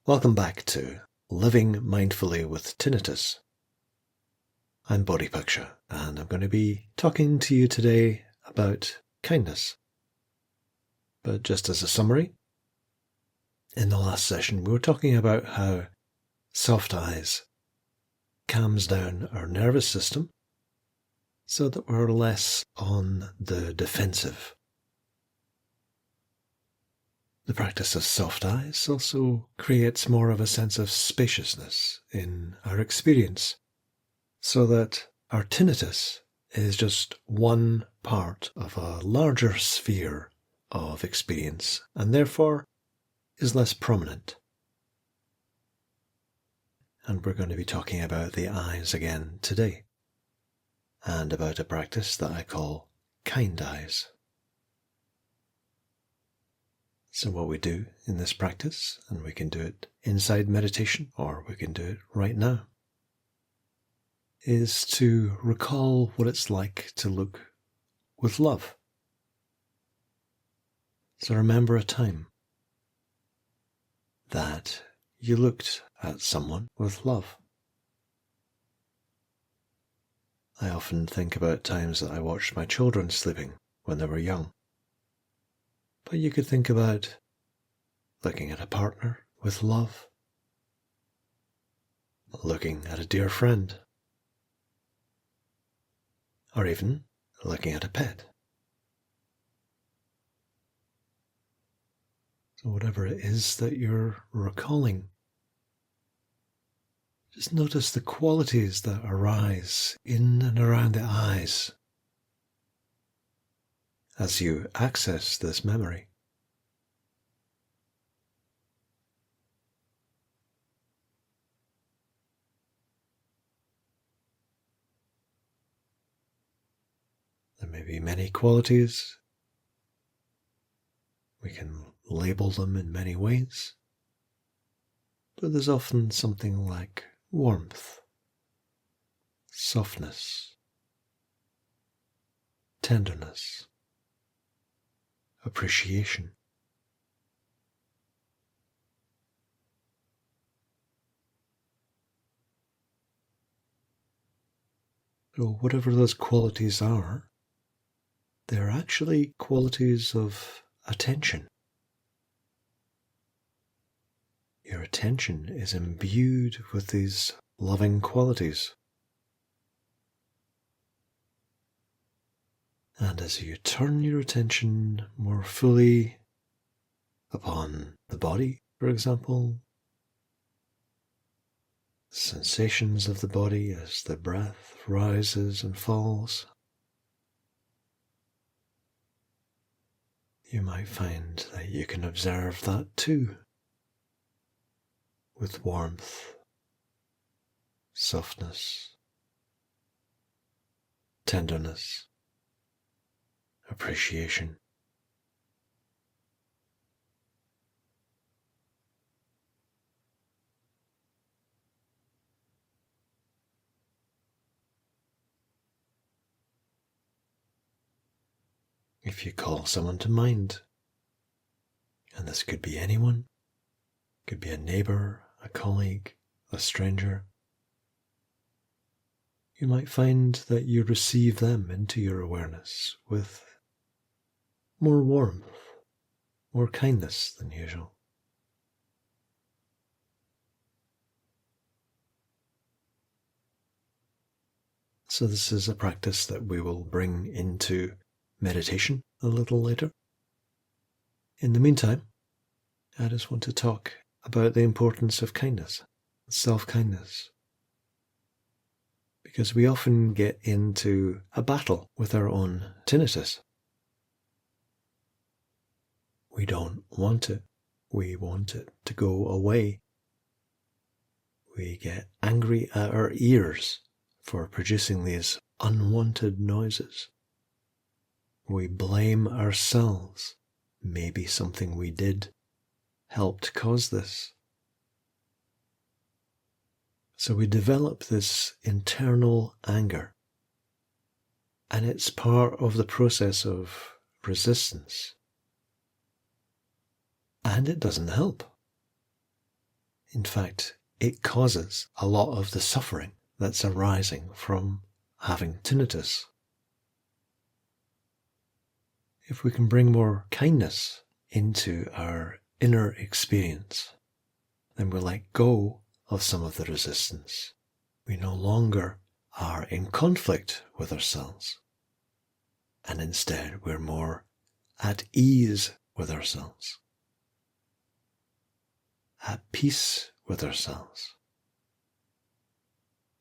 Welcome back to Living Mindfully with Tinnitus. I'm Bodhipaksha, and I'm going to be talking to you today about kindness. But just as a summary, in the last session we were talking about how soft eyes calms down our nervous system so that we're less on the defensive. The practice of soft eyes also creates more of a sense of spaciousness in our experience, so that our tinnitus is just one part of a larger sphere of experience and therefore is less prominent. And we're going to be talking about the eyes again today, and about a practice that I call kind eyes. So what we do in this practice, and we can do it inside meditation or we can do it right now, is to recall what it's like to look with love. So remember a time that you looked at someone with love. I often think about times that I watched my children sleeping when they were young. But you could think about looking at a partner with love, looking at a dear friend, or even looking at a pet. So whatever it is that you're recalling, just notice the qualities that arise in and around the eyes as you access this memory. There may be many qualities. We can label them in many ways, but there's often something like warmth, softness, tenderness, appreciation. So whatever those qualities are, they're actually qualities of attention. Your attention is imbued with these loving qualities. And as you turn your attention more fully upon the body, for example, sensations of the body as the breath rises and falls, you might find that you can observe that too, with warmth, softness, tenderness, appreciation. If you call someone to mind, and this could be anyone, could be a neighbor, a colleague, a stranger, you might find that you receive them into your awareness with more warmth, more kindness than usual. So this is a practice that we will bring into meditation a little later. In the meantime, I just want to talk about the importance of kindness, self-kindness, because we often get into a battle with our own tinnitus. We don't want it. We want it to go away. We get angry at our ears for producing these unwanted noises. We blame ourselves. Maybe something we did helped cause this. So we develop this internal anger, and it's part of the process of resistance. And it doesn't help. In fact, it causes a lot of the suffering that's arising from having tinnitus. If we can bring more kindness into our inner experience, then we'll let go of some of the resistance. We no longer are in conflict with ourselves, and instead we're more at ease with ourselves, at peace with ourselves.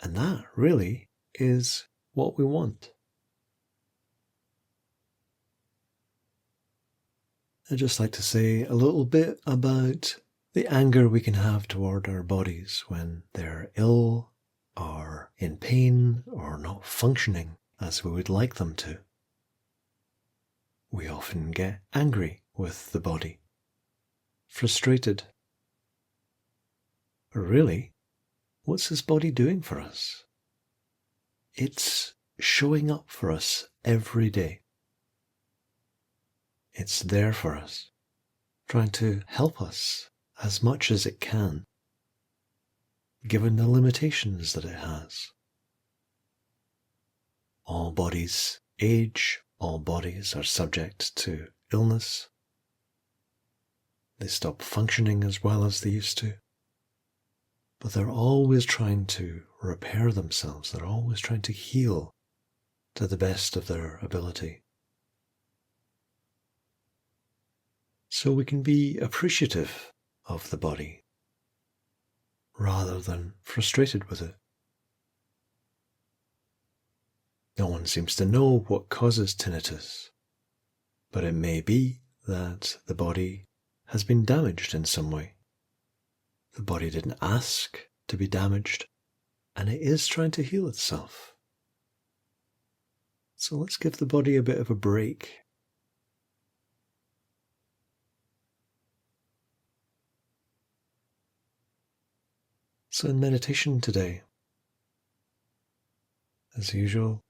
And that really is what we want. I'd just like to say a little bit about the anger we can have toward our bodies when they're ill or in pain or not functioning as we would like them to. We often get angry with the body, frustrated. But really, what's this body doing for us? It's showing up for us every day. It's there for us, trying to help us as much as it can, given the limitations that it has. All bodies age, all bodies are subject to illness. They stop functioning as well as they used to. But they're always trying to repair themselves. They're always trying to heal to the best of their ability. So we can be appreciative of the body rather than frustrated with it. No one seems to know what causes tinnitus, but it may be that the body has been damaged in some way. The body didn't ask to be damaged, and it is trying to heal itself. So let's give the body a bit of a break. So in meditation today, as usual,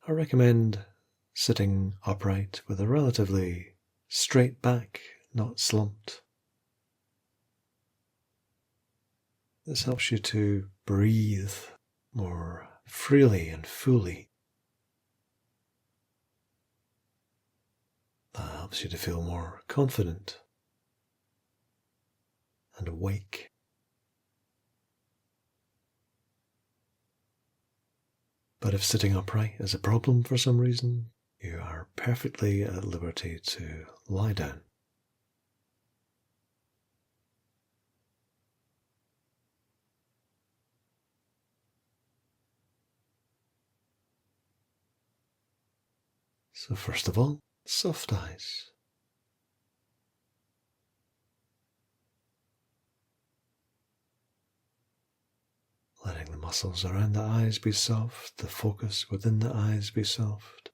I recommend sitting upright with a relatively straight back, not slumped. This helps you to breathe more freely and fully. That helps you to feel more confident and awake. But if sitting upright is a problem for some reason, you are perfectly at liberty to lie down. So first of all, soft eyes. Letting the muscles around the eyes be soft, the focus within the eyes be soft.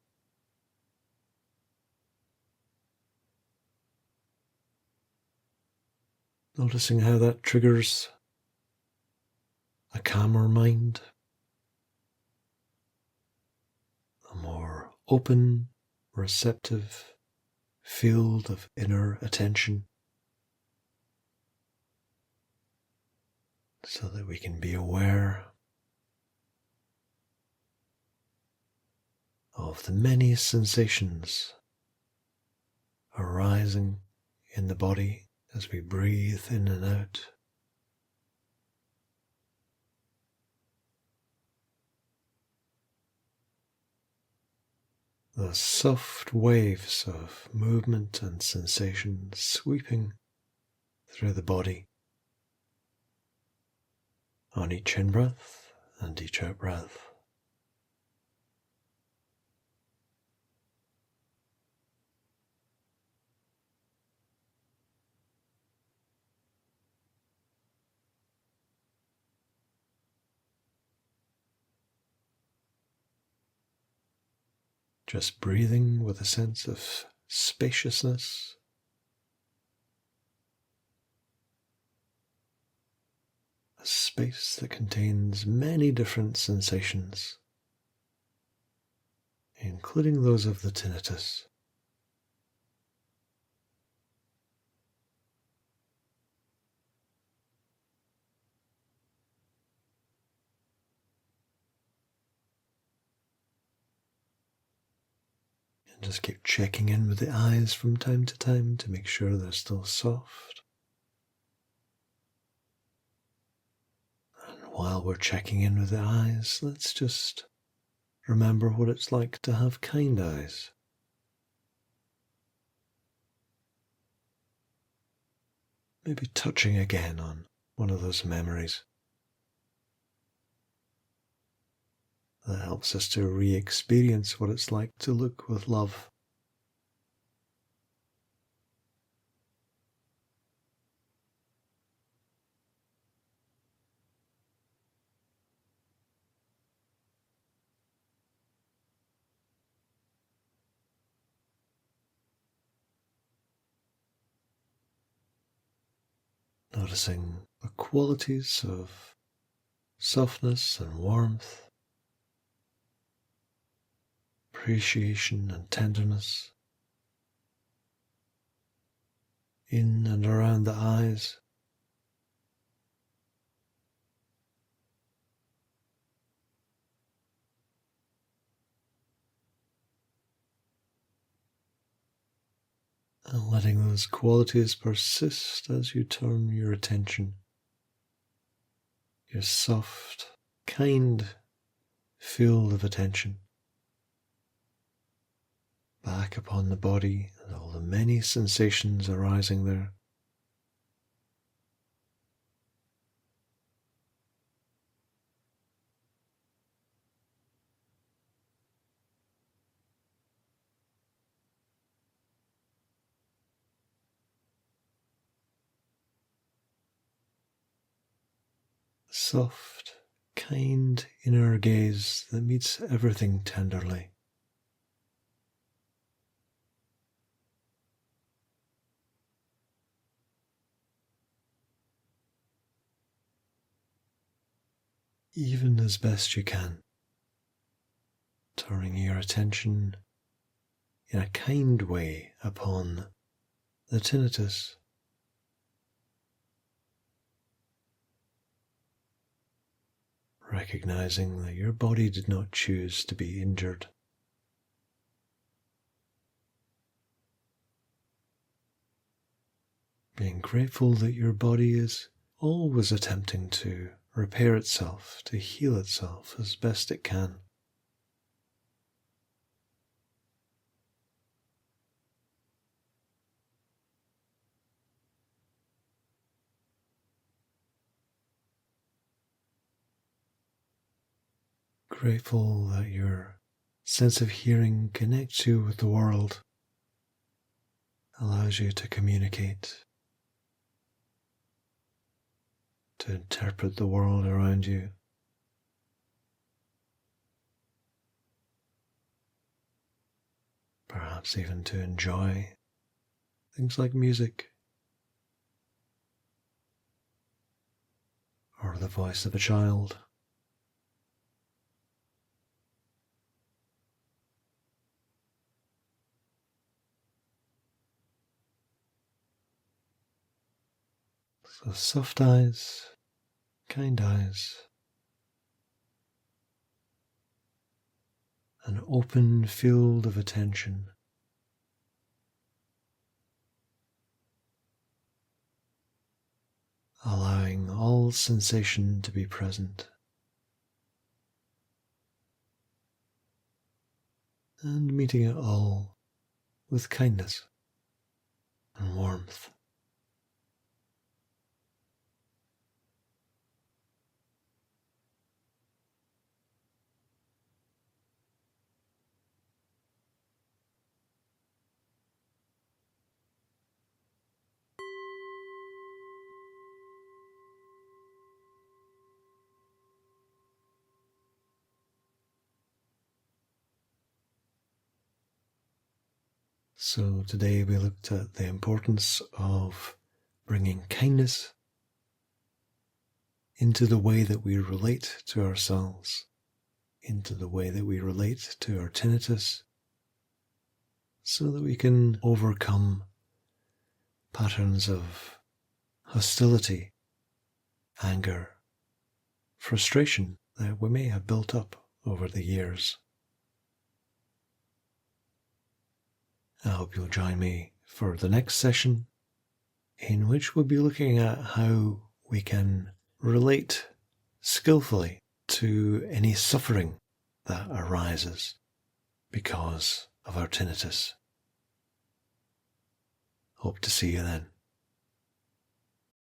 Noticing how that triggers a calmer mind, a more open, receptive field of inner attention, so that we can be aware of the many sensations arising in the body as we breathe in and out. The soft waves of movement and sensation sweeping through the body on each in-breath and each out-breath. Just breathing with a sense of spaciousness, a space that contains many different sensations, including those of the tinnitus. Just keep checking in with the eyes from time to time to make sure they're still soft. And while we're checking in with the eyes, let's just remember what it's like to have kind eyes. Maybe touching again on one of those memories that helps us to re-experience what it's like to look with love. Noticing the qualities of softness and warmth, appreciation and tenderness in and around the eyes. And letting those qualities persist as you turn your attention, your soft, kind field of attention, back upon the body and all the many sensations arising there. Soft, kind inner gaze that meets everything tenderly. Even as best you can, turning your attention in a kind way upon the tinnitus. Recognizing that your body did not choose to be injured. Being grateful that your body is always attempting to repair itself, to heal itself as best it can. Grateful that your sense of hearing connects you with the world, allows you to communicate, to interpret the world around you. Perhaps even to enjoy things like music or the voice of a child. So soft eyes, kind eyes, an open field of attention. Allowing all sensation to be present. And meeting it all with kindness and warmth. So today we looked at the importance of bringing kindness into the way that we relate to ourselves, into the way that we relate to our tinnitus, so that we can overcome patterns of hostility, anger, frustration that we may have built up over the years. I hope you'll join me for the next session, in which we'll be looking at how we can relate skillfully to any suffering that arises because of our tinnitus. Hope to see you then.